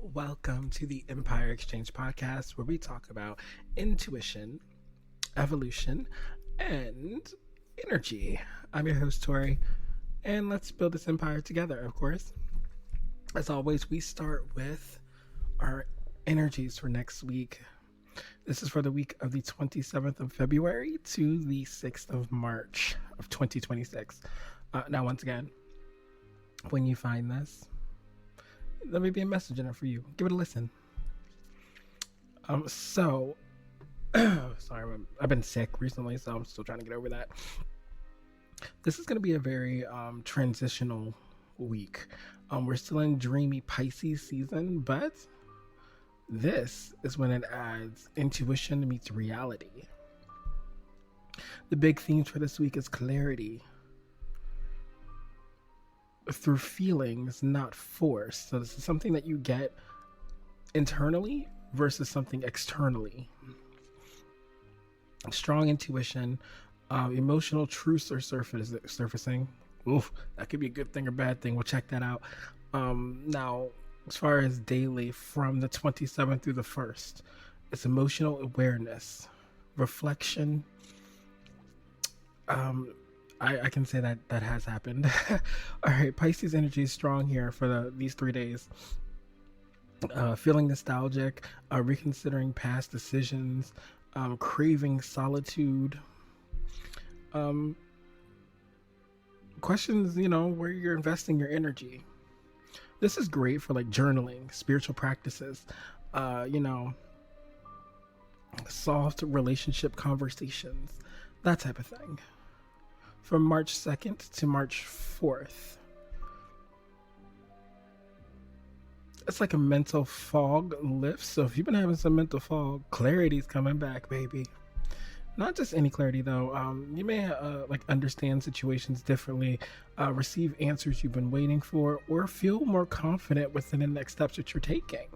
Welcome to the Empire Exchange podcast, where we talk about intuition, evolution, and energy. I'm your host, Tori, and let's build this empire together, of course. As always, we start with our energies for next week. This is for the week of the 27th of February to the 6th of March of 2026. Now, once again, when you find this, there may be a message in it for you. Give it a listen. Sorry, I've been sick recently, so I'm still trying to get over that. This is going to be a very transitional week. We're still in dreamy Pisces season, but this is when it adds intuition meets reality. The big themes for this week is clarity through feelings, not force. So this is something that you get internally versus something externally. Strong intuition, emotional truths are surfacing. Oof, that could be a good thing or bad thing. We'll check that out. Now, as far as daily, from the 27th through the 1st, it's emotional awareness, reflection. I can say that has happened. All right, Pisces energy is strong here for these 3 days. Feeling nostalgic, reconsidering past decisions, craving solitude. Questions, where you're investing your energy. This is great for like journaling, spiritual practices, soft relationship conversations, that type of thing. From March 2nd to March 4th. It's like a mental fog lifts. So if you've been having some mental fog, clarity's coming back, baby. Not just any clarity, though. You may understand situations differently, receive answers you've been waiting for, or feel more confident within the next steps that you're taking.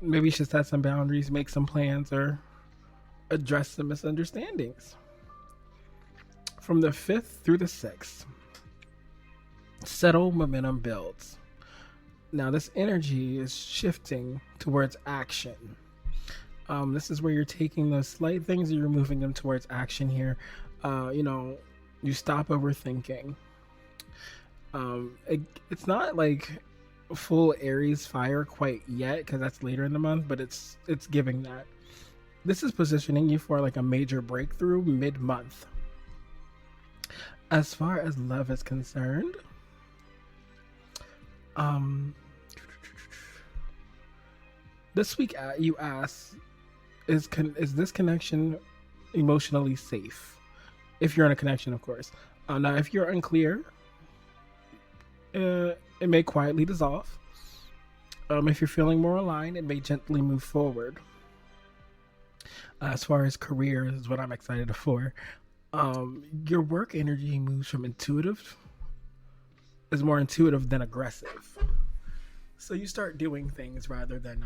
Maybe you should set some boundaries, make some plans, or address some misunderstandings. From the 5th through the 6th, settle, momentum builds. Now this energy is shifting towards action. This is where you're taking those slight things and you're moving them towards action here. You stop overthinking. It's not like full Aries fire quite yet, because that's later in the month, but it's giving that. This is positioning you for like a major breakthrough mid-month. As far as love is concerned, this week you ask, is this connection emotionally safe? If you're in a connection, of course. Now, if you're unclear, it may quietly dissolve. If you're feeling more aligned, it may gently move forward. As far as career is what I'm excited for. Your work energy moves from is more intuitive than aggressive. So you start doing things rather than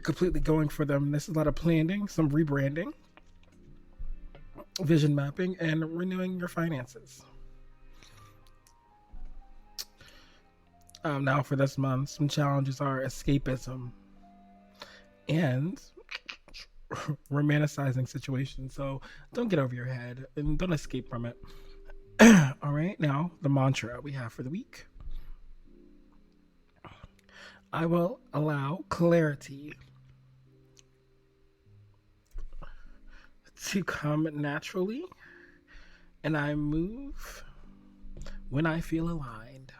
completely going for them. This is a lot of planning, some rebranding, vision mapping, and renewing your finances. Now for this month, some challenges are escapism and romanticizing situations. So don't get over your head and don't escape from it. All right, now the mantra we have for the week. I will allow clarity to come naturally, and I move when I feel aligned.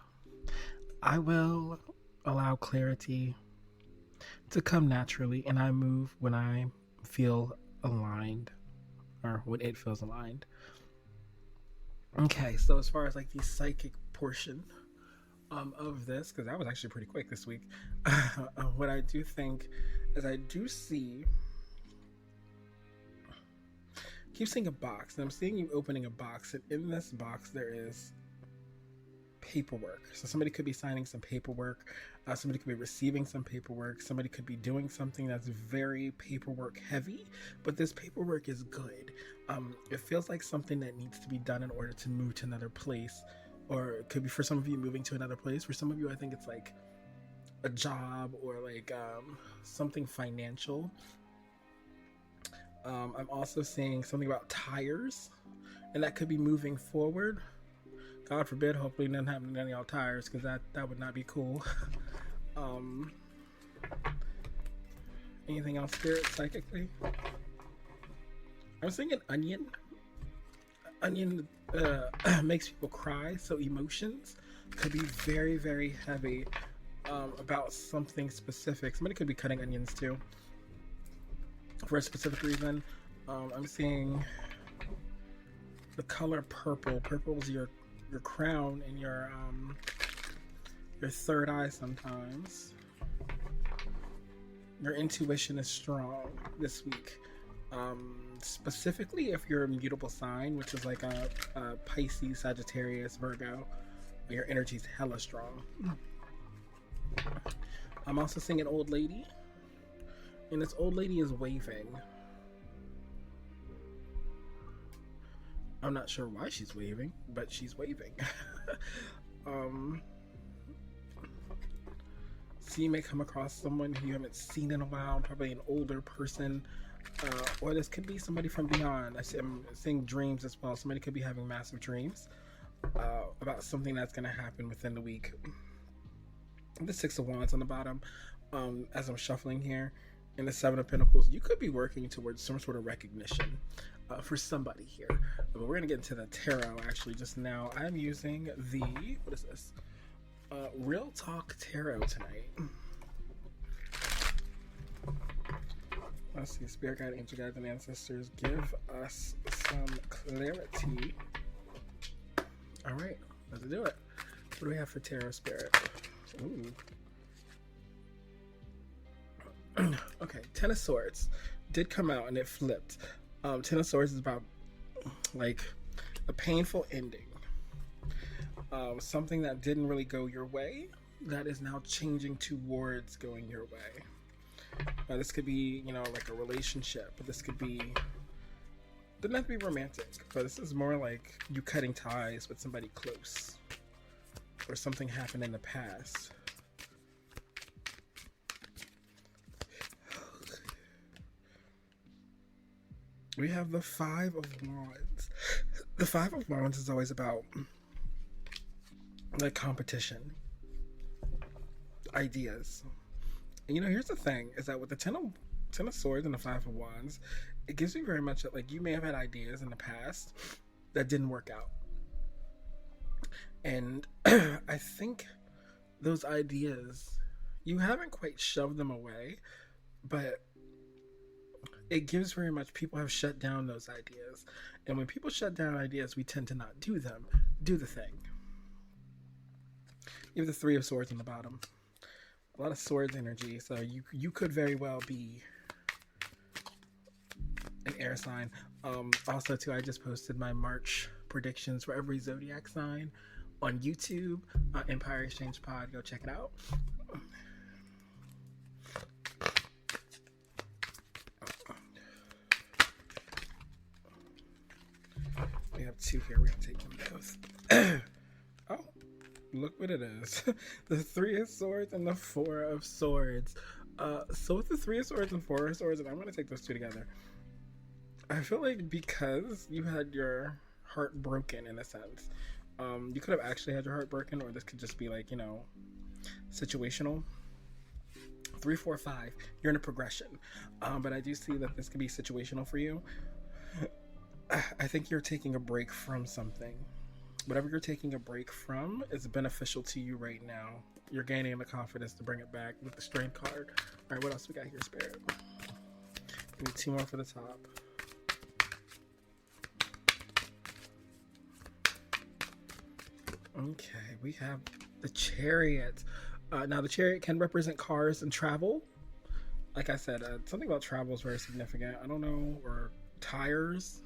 I will allow clarity to come naturally, and I move when I feel aligned, or when it feels aligned. Okay, so as far as like the psychic portion of this, because that was actually pretty quick this week, what I do think is I do see, keep seeing a box, and I'm seeing you opening a box, and in this box there is paperwork. So somebody could be signing some paperwork, somebody could be receiving some paperwork, somebody could be doing something that's very paperwork heavy, but this paperwork is good. It feels like something that needs to be done in order to move to another place or it could be for some of you moving to another place. For some of you, I think it's like a job or like something financial. I'm also seeing something about tires, and that could be moving forward. God forbid, hopefully nothing happening to any of y'all tires, because that would not be cool. Anything else, Spirit, psychically? I'm seeing an onion. Onion makes people cry, so emotions could be very, very heavy about something specific. Somebody could be cutting onions too for a specific reason. I'm seeing the color purple. Purple is your crown and your third eye sometimes. Your intuition is strong this week. Specifically if you're a mutable sign, which is like a Pisces, Sagittarius, Virgo, your energy's hella strong. I'm also seeing an old lady, and this old lady is waving. I'm not sure why she's waving, but she's waving. So you may come across someone who you haven't seen in a while, probably an older person, or this could be somebody from beyond. I'm seeing dreams as well. Somebody could be having massive dreams about something that's going to happen within the week. The Six of Wands on the bottom, as I'm shuffling here, and the Seven of Pentacles. You could be working towards some sort of recognition for somebody here. But we're going to get into the tarot actually just now. I'm using the, what is this? Real Talk Tarot tonight. Let's see, Spirit Guide, Angel Guides, and Ancestors, give us some clarity. All right, let's do it. What do we have for Tarot, Spirit? Ooh. Okay, Ten of Swords did come out and it flipped. Ten of Swords is about like a painful ending. Something that didn't really go your way that is now changing towards going your way. This could be, like a relationship, but this could be, doesn't have to be romantic, but this is more like you cutting ties with somebody close, or something happened in the past. We have the Five of Wands. The Five of Wands is always about like competition, ideas. And here's the thing, is that with the Ten of Swords and the Five of Wands, it gives me very much like you may have had ideas in the past that didn't work out. And I think those ideas, you haven't quite shoved them away, but it gives very much people have shut down those ideas. And when people shut down ideas, we tend to not do them. Do the thing. You have the Three of Swords on the bottom. A lot of swords energy, so you could very well be an air sign. Also, too, I just posted my March predictions for every zodiac sign on YouTube, Empire Exchange Pod. Go check it out. We have two here. We're gonna take them both. Oh. Look what it is. The Three of Swords and the Four of Swords. So with the Three of Swords and Four of Swords, and I'm going to take those two together. I feel like because you had your heart broken in a sense, you could have actually had your heart broken, or this could just be like, situational. 3, 4, 5. You're in a progression. But I do see that this could be situational for you. I think you're taking a break from something. Whatever you're taking a break from is beneficial to you right now. You're gaining the confidence to bring it back with the Strength card. All right, what else we got here, Spirit? Give me 2 more for the top. Okay, we have the Chariot. Now, the Chariot can represent cars and travel. Like I said, something about travel is very significant. I don't know, or tires.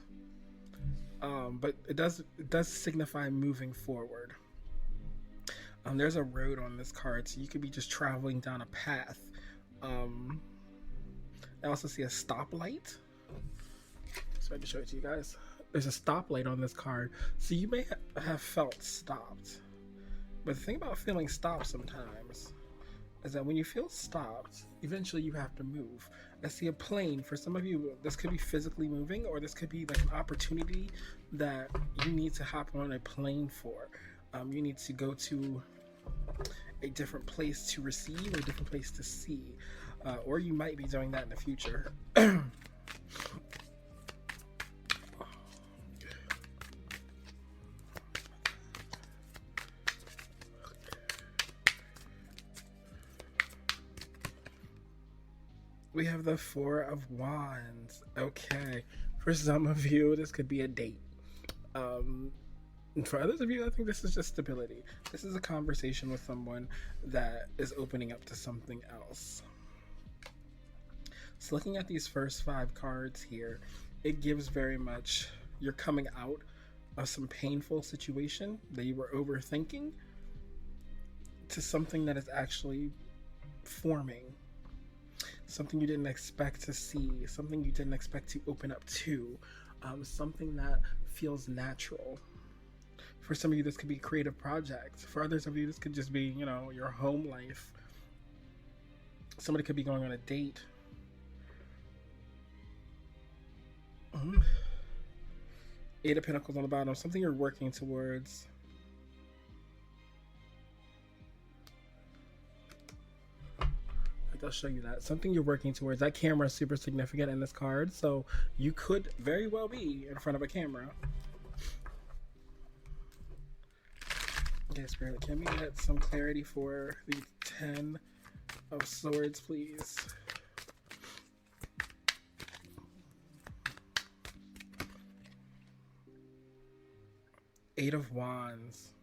But it does signify moving forward. There's a road on this card, so you could be just traveling down a path. I also see a stoplight, so I can show it to you guys. there's a stoplight on this card, so you may have felt stopped. But the thing about feeling stopped sometimes is that when you feel stopped, eventually you have to move. I see a plane. For some of you, this could be physically moving, or this could be like an opportunity that you need to hop on a plane for. You need to go to a different place to receive, or a different place to see, or you might be doing that in the future. We have the Four of Wands. Okay. For some of you, this could be a date. And for others of you, I think this is just stability. This is a conversation with someone that is opening up to something else. So looking at these first 5 cards here, it gives very much you're coming out of some painful situation that you were overthinking to something that is actually forming. Something you didn't expect to see, something you didn't expect to open up to, something that feels natural. For some of you, this could be creative projects. For others of you, this could just be, your home life. Somebody could be going on a date. Eight of Pentacles on the bottom, something you're working towards. I'll show you that. Something you're working towards. That camera is super significant in this card, so you could very well be in front of a camera. Okay, Spirit, can we get some clarity for the 10 of Swords, please? Eight of Wands.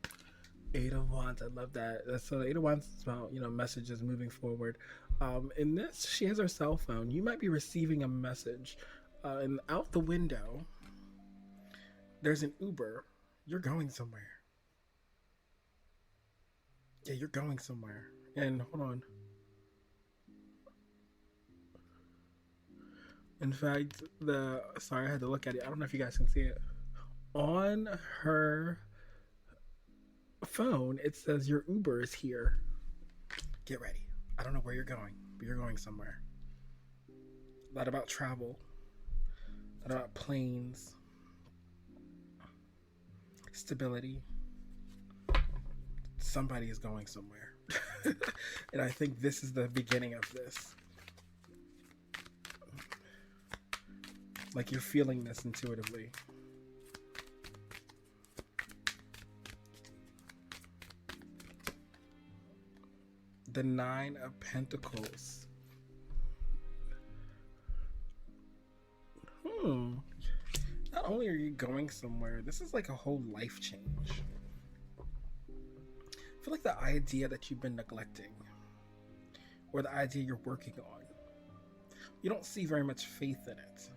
Eight of Wands, I love that. So the Eight of Wands is about, messages moving forward. In this, she has her cell phone. You might be receiving a message, and out the window, there's an Uber. You're going somewhere. Yeah, you're going somewhere. And hold on. In fact, sorry, I had to look at it. I don't know if you guys can see it. On her phone, it says your Uber is here. Get ready. I don't know where you're going, but you're going somewhere. A lot about travel. A lot about planes. Stability. Somebody is going somewhere. And I think this is the beginning of this. Like you're feeling this intuitively. The Nine of Pentacles. Not only are you going somewhere, this is like a whole life change. I feel like the idea that you've been neglecting, or the idea you're working on, you don't see very much faith in it.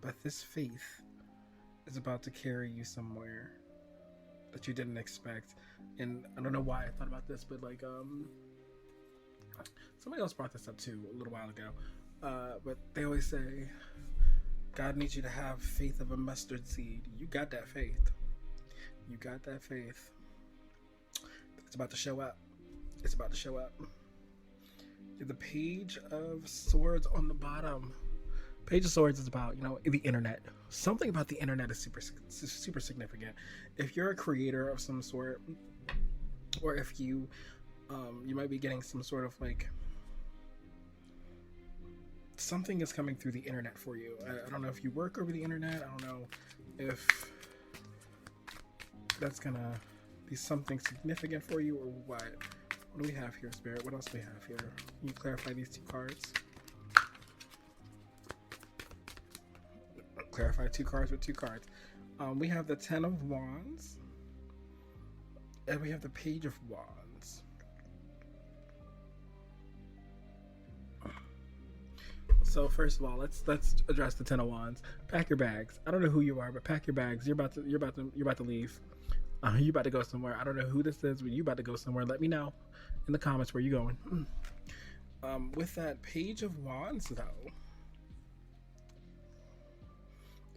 But this faith is about to carry you somewhere that you didn't expect. And I don't know why I thought about this, but like somebody else brought this up too a little while ago. But they always say God needs you to have faith of a mustard seed. You got that faith. You got that faith. It's about to show up. It's about to show up. The Page of Swords on the bottom. Page of Swords is about, the internet. Something about the internet is super significant. If you're a creator of some sort, or if you might be getting some sort of like, something is coming through the internet for you. I don't know if you work over the internet. I don't know if that's gonna be something significant for you or what. What do we have here, Spirit? What else do we have here? Can you clarify these 2 cards? Clarify 2 cards with 2 cards. We have the 10 of Wands, and we have the Page of Wands. So first of all, let's address the 10 of Wands. Pack your bags. I don't know who you are, but pack your bags. You're about to leave. You about to go somewhere. I don't know who this is, but you about to go somewhere. Let me know in the comments where you going. With that Page of Wands, though,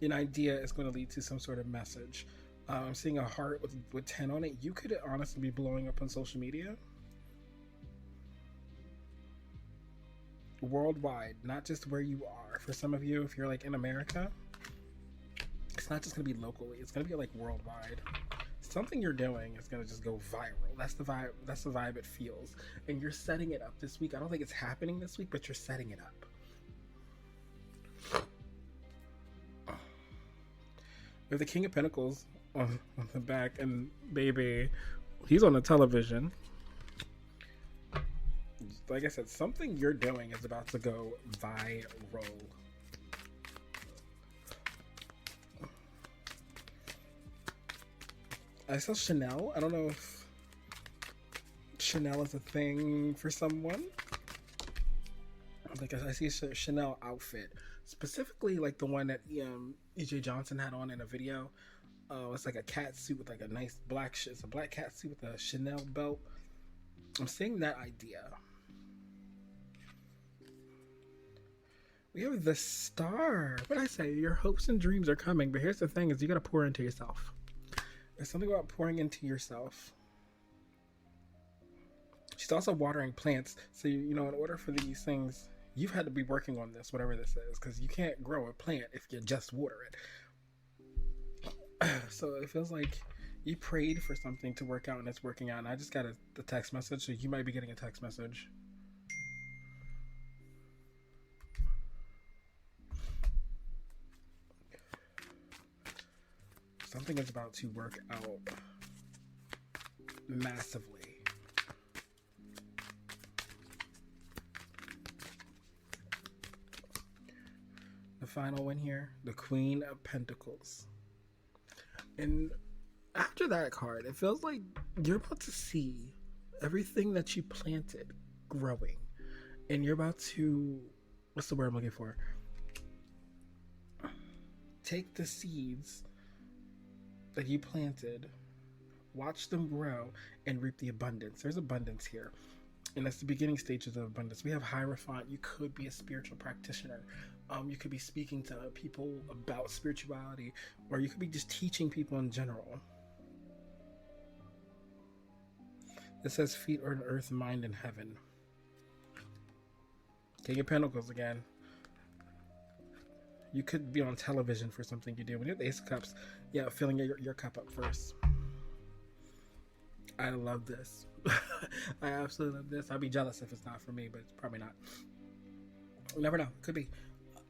an idea is going to lead to some sort of message. I'm seeing a heart with 10 on it. You could honestly be blowing up on social media worldwide, not just where you are. For some of you, if you're like in America, it's not just going to be locally, it's going to be like worldwide. Something you're doing is going to just go viral. That's the vibe. That's the vibe it feels. And you're setting it up this week. I don't think it's happening this week, but you're setting it up. We have the King of Pentacles on the back, and baby, he's on the television. Like I said, something you're doing is about to go viral. I saw Chanel. I don't know if Chanel is a thing for someone. Like I see a Chanel outfit, specifically like the one that EJ Johnson had on in a video. It's like a cat suit with like a nice black it's a black cat suit with a Chanel belt. I'm seeing that idea. We have the Star. What did I say? Your hopes and dreams are coming, but here's the thing: is you got to pour into yourself. There's something about pouring into yourself. She's also watering plants. So, you know, in order for these things, you've had to be working on this, whatever this is, because you can't grow a plant if you just water it. So it feels like you prayed for something to work out and it's working out. And I just got a text message, so you might be getting a text message. Something is about to work out massively. The final one here, the Queen of Pentacles. And after that card, it feels like you're about to see everything that you planted growing. And you're about to, what's the word I'm looking for? Take the seeds that you planted, watch them grow, and reap the abundance. There's abundance here, and that's the beginning stages of abundance. We have Hierophant. You could be a spiritual practitioner. You could be speaking to people about spirituality, or you could be just teaching people in general. It says feet are on earth, mind in heaven. King of Pentacles again. You could be on television for something you do. When you have the Ace of Cups, yeah, filling your cup up first. I love this. I absolutely love this. I'd be jealous if it's not for me, but it's probably not. You never know. Could be.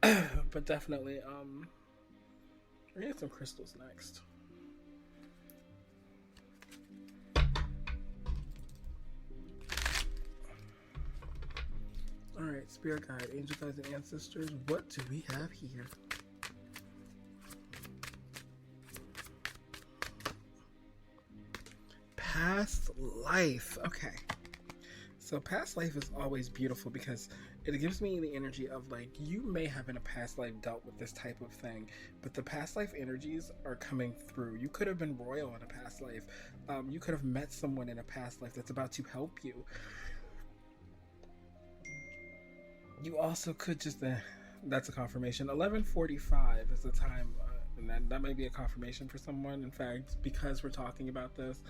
But definitely, we're gonna get some crystals next. Alright, Spirit Guide, Angel Guides, and Ancestors. What do we have here? Past life. Okay. So past life is always beautiful because it gives me the energy of like, you may have in a past life dealt with this type of thing, but the past life energies are coming through. You could have been royal in a past life. You could have met someone in a past life that's about to help you. You also could just, that's a confirmation. 11:45 is the time, and that may be a confirmation for someone. In fact, because we're talking about this,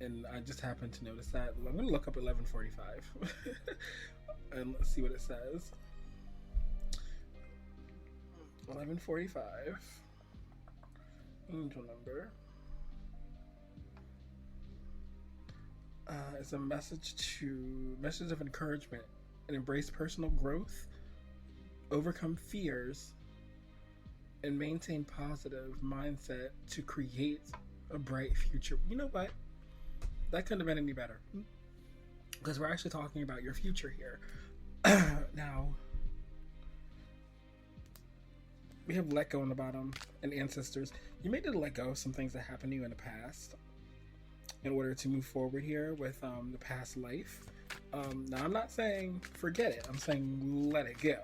and I just happened to notice that, I'm going to look up 11:45 and let's see what it says. 11:45, angel number. It's a message of encouragement. And embrace personal growth, overcome fears, and maintain positive mindset to create a bright future. You know what? That couldn't have been any better. Because we're actually talking about your future here. Now, we have let go on the bottom and ancestors. You may need to let go of some things that happened to you in the past in order to move forward here with the past life. Now, I'm not saying forget it. I'm saying let it go.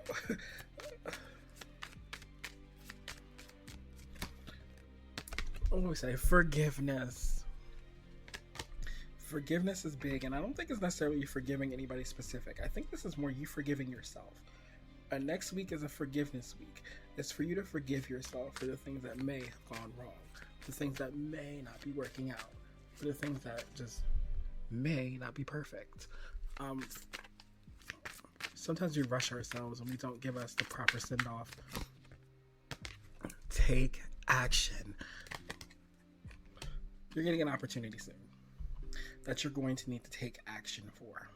What do we say? Forgiveness. Forgiveness is big, and I don't think it's necessarily you forgiving anybody specific. I think this is more you forgiving yourself. Next week is a forgiveness week. It's for you to forgive yourself for the things that may have gone wrong, the things that may not be working out, for the things that just may not be perfect. Um, Sometimes we rush ourselves and we don't give us the proper send off. Take action. You're getting an opportunity soon that you're going to need to take action for.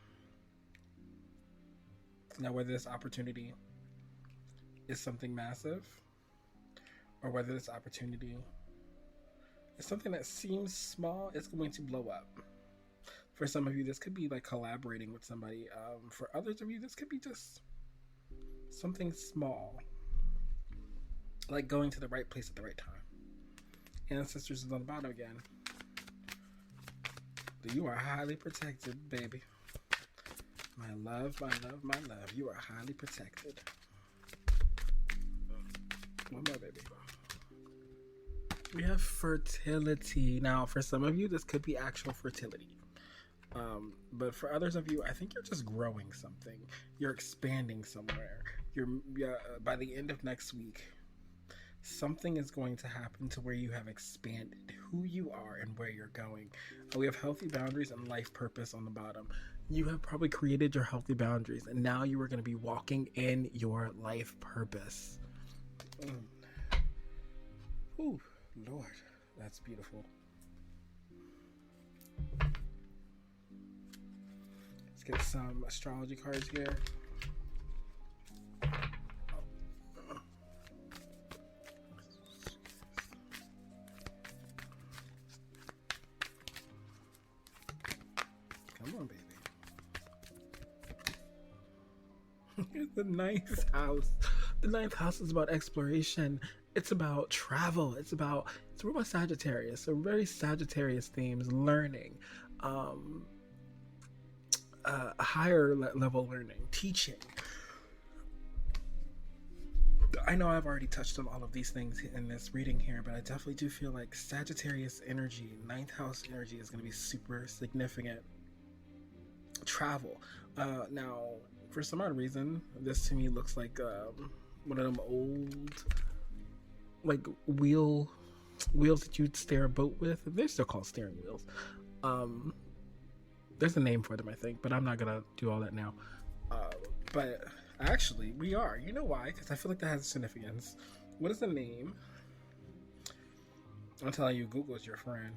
Now, whether this opportunity is something massive or whether this opportunity is something that seems small, it's going to blow up. For some of you, this could be like collaborating with somebody. For others of you, this could be just something small, like going to the right place at the right time. Ancestors is on the bottom again. You are highly protected, baby. My love, my love, my love. You are highly protected. One more, baby. We have fertility. Now, for some of you, this could be actual fertility. But for others of you, I think you're just growing something. You're expanding somewhere. By the end of next week, something is going to happen to where you have expanded who you are and where you're going. We have healthy boundaries and life purpose on the bottom. You have probably created your healthy boundaries, and now you are going to be walking in your life purpose. Ooh, Lord, that's beautiful. Let's get some astrology cards here. Come on, baby. The ninth house. The ninth house is about exploration. It's about travel. It's about Sagittarius. So very Sagittarius themes, learning, higher level learning, teaching. I know I've already touched on all of these things in this reading here, but I definitely do feel like Sagittarius energy, ninth house energy is going to be super significant. Travel. Now, for some odd reason, this to me looks like one of them old, like wheels that you'd steer a boat with. They're still called steering wheels. There's a name for them, I think, but I'm not gonna do all that now. But actually, we are. You know why? Because I feel like that has significance. What is the name? I'm telling you, Google is your friend.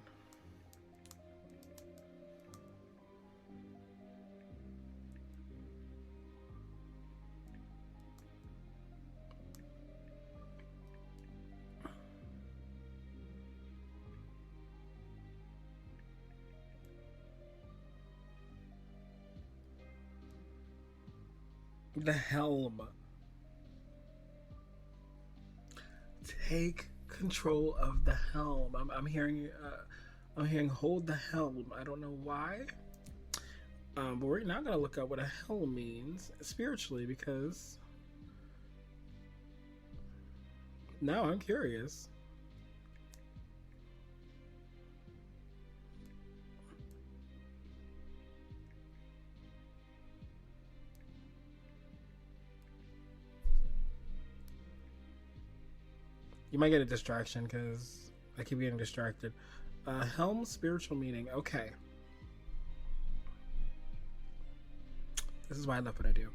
The helm. Take control of the helm. I'm hearing hold the helm. I don't know why. But we're not gonna look up what a helm means spiritually, because now I'm curious. You might get a distraction because I keep getting distracted. Helm spiritual meaning. Okay. This is why I love what I do.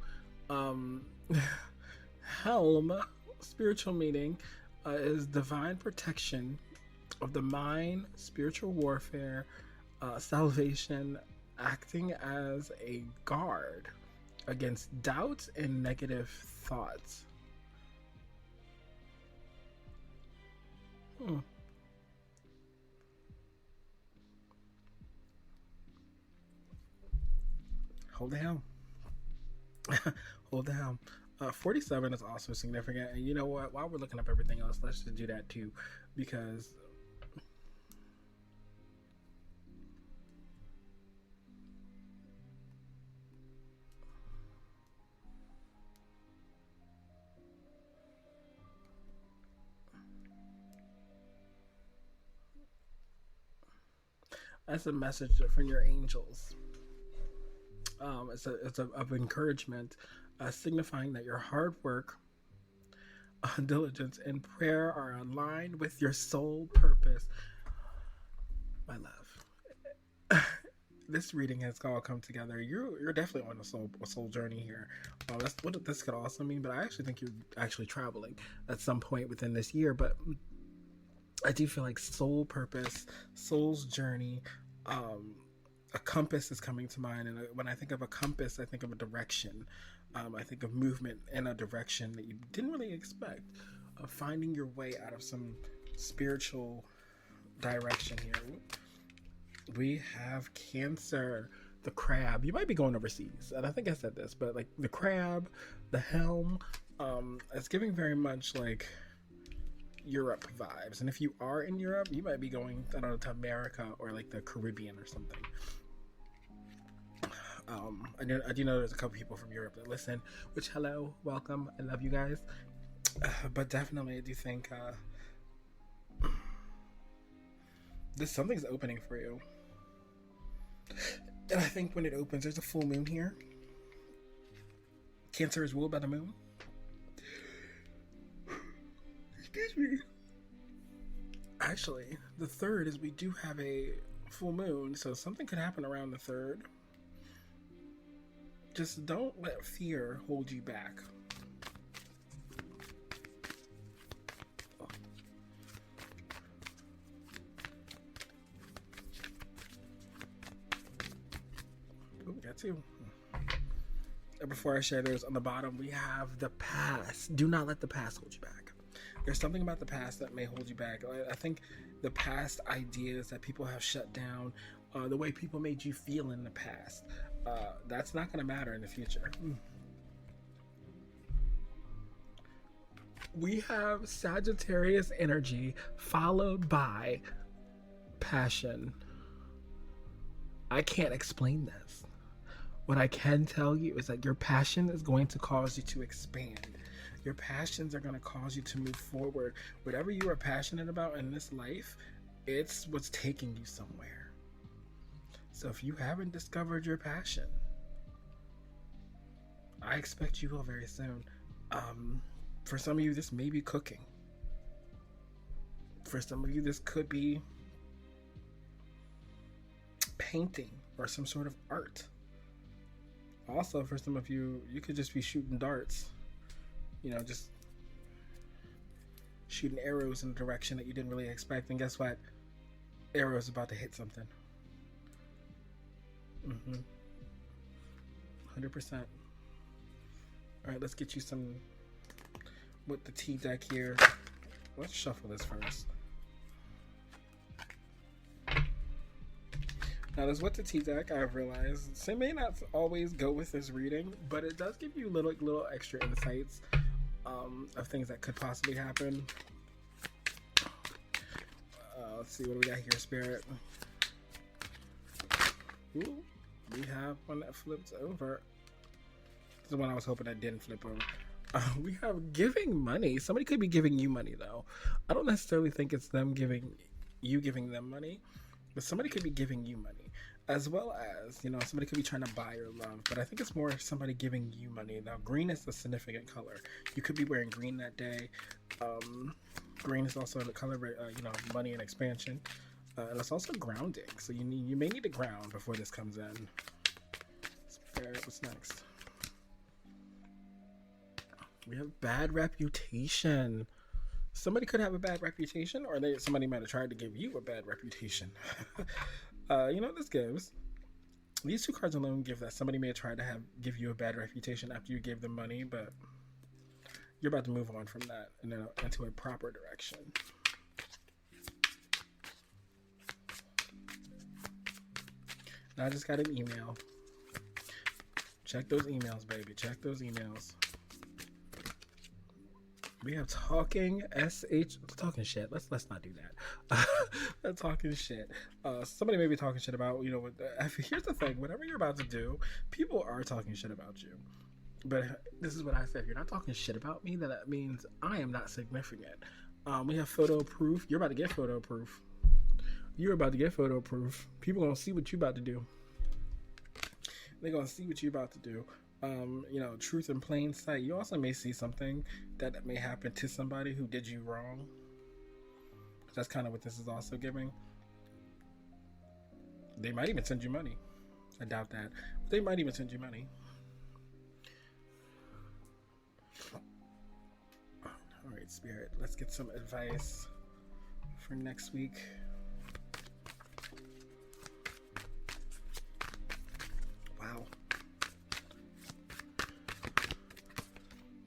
Helm spiritual meaning is divine protection of the mind, spiritual warfare, salvation, acting as a guard against doubts and negative thoughts. Hold the helm. Hold the helm. 47 is also significant, and you know what? While we're looking up everything else, let's just do that too, because that's a message from your angels. It's of encouragement, signifying that your hard work diligence, and prayer are aligned with your soul purpose. My love, this reading has all come together. You're definitely on a soul journey here. That's what this could also mean, but I actually think you're actually traveling at some point within this year. But I do feel like soul purpose, soul's journey. A compass is coming to mind, and when I think of a compass, I think of a direction. I think of movement in a direction that you didn't really expect, of finding your way out of some spiritual direction here. We have Cancer, the crab. You might be going overseas, and I think I said this, but like the crab, the helm, it's giving very much like Europe vibes. And if you are in Europe, you might be going, I don't know, to America or like the Caribbean or something. I do know there's a couple people from Europe that listen, which, hello, welcome, I love you guys. But definitely I do think something's opening for you. And I think when it opens, there's a full moon here. Cancer is ruled by the moon. Excuse me. Actually, the 3rd is we do have a full moon, so something could happen around the 3rd. Just don't let fear hold you back. Oh, we got 2. Before I share those, on the bottom we have the past. Do not let the past hold you back. There's something about the past that may hold you back. I think the past ideas that people have shut down, the way people made you feel in the past, that's not going to matter in the future. We have Sagittarius energy followed by passion. I can't explain this. What I can tell you is that your passion is going to cause you to expand. Your passions are going to cause you to move forward. Whatever you are passionate about in this life, it's what's taking you somewhere. So if you haven't discovered your passion, I expect you will very soon. For some of you, this may be cooking. For some of you, this could be painting or some sort of art. Also, for some of you, you could just be shooting darts. You know, just shooting arrows in a direction that you didn't really expect. And guess what? Arrow's about to hit something. 100%. All right, let's get you some with the T deck here. Let's shuffle this first. Now, this with the T deck, I've realized it may not always go with this reading, but it does give you little extra insights of things that could possibly happen. Let's see, what do we got here, Spirit? Ooh, we have one that flips over. This is one I was hoping that didn't flip over. We have giving money. Somebody could be giving you money, though. I don't necessarily think it's them giving them money, but somebody could be giving you money. As well as, you know, somebody could be trying to buy your love, but I think it's more somebody giving you money. Now, green is a significant color. You could be wearing green that day. Green is also the color, you know, money and expansion. And it's also grounding. So you may need to ground before this comes in. Spirit, what's next? We have bad reputation. Somebody could have a bad reputation, or somebody might have tried to give you a bad reputation. You know what this gives? These 2 cards alone give that somebody may have tried to give you a bad reputation after you gave them money, but you're about to move on from that and then into a proper direction. Now I just got an email. Check those emails, baby. Check those emails. We have talking shit. Let's not do that. Talking shit. Somebody may be talking shit about, you know, here's the thing, whatever you're about to do, people are talking shit about you. But this is what I said, if you're not talking shit about me, then that means I am not significant. We have photo proof. You're about to get photo proof. You're about to get photo proof. People gonna see what you about to do. They're gonna see what you're about to do. truth in plain sight. You also may see something that may happen to somebody who did you wrong. That's kind of what this is also giving. They might even send you money. I doubt that. But they might even send you money. All right, Spirit. Let's get some advice for next week. Wow.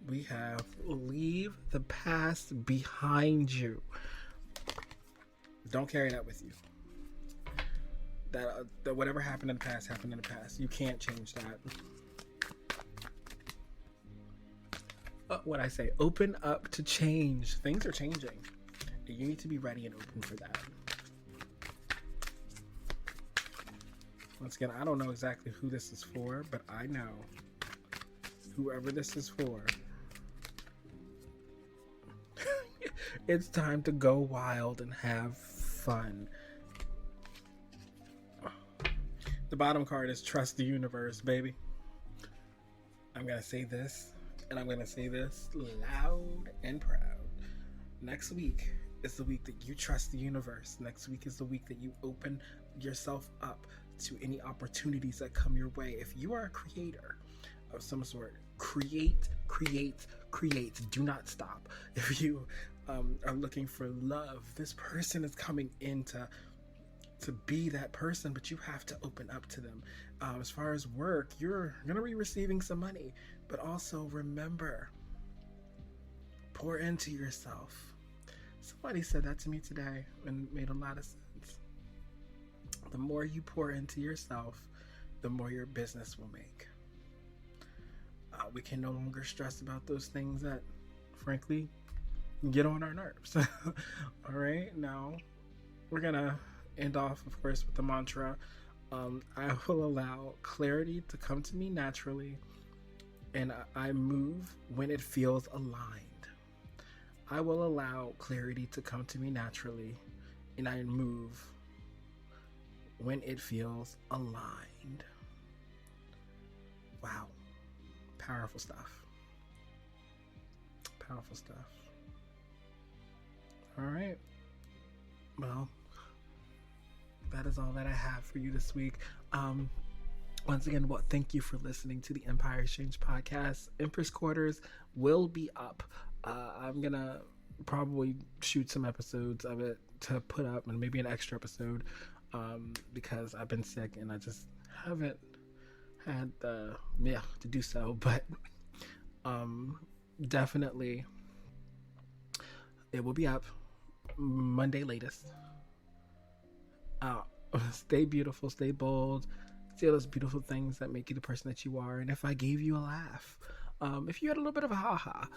We have leave the past behind you. Don't carry that with you. That whatever happened in the past happened in the past. You can't change that. What I say, open up to change. Things are changing. You need to be ready and open for that. Once again, I don't know exactly who this is for, but I know whoever this is for, it's time to go wild and have fun. The bottom card is trust the universe, baby. I'm going to say this, and I'm going to say this loud and proud. Next week is the week that you trust the universe. Next week is the week that you open yourself up to any opportunities that come your way. If you are a creator of some sort, create. Do not stop. If you are looking for love, this person is coming in to be that person, but you have to open up to them. As far as work, you're going to be receiving some money, but also remember, pour into yourself. Somebody said that to me today and it made a lot of sense. The more you pour into yourself, the more your business will make. We can no longer stress about those things that, frankly, get on our nerves. All right, now we're going to end off, of course, with the mantra. I will allow clarity to come to me naturally, and I move when it feels aligned. I will allow clarity to come to me naturally, and I move when it feels aligned. Wow. Powerful stuff. Powerful stuff. All right. Well, that is all that I have for you this week. Once again, thank you for listening to the Empire Exchange podcast. Empress Quarters will be up. I'm gonna probably shoot some episodes of it to put up, and maybe an extra episode, because I've been sick and I just haven't had to do so. But definitely it will be up Monday latest. Stay beautiful, stay bold, say those beautiful things that make you the person that you are. And if I gave you a laugh, if you had a little bit of a ha-ha,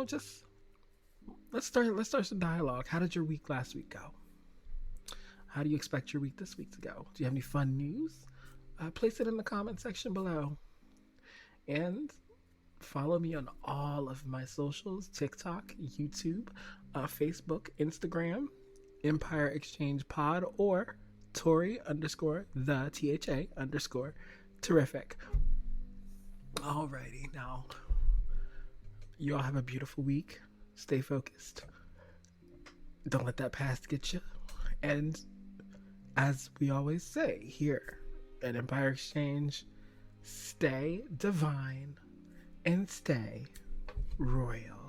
just let's start some dialogue. How did your week last week go? How do you expect your week this week to go? Do you have any fun news? Place it in the comment section below. And follow me on all of my socials: TikTok, YouTube, Facebook, Instagram, Empire Exchange Pod, or Tori_the_terrific. Alrighty, now you all have a beautiful week. Stay focused. Don't let that past get you. And as we always say here at Empire Exchange, stay divine and stay royal.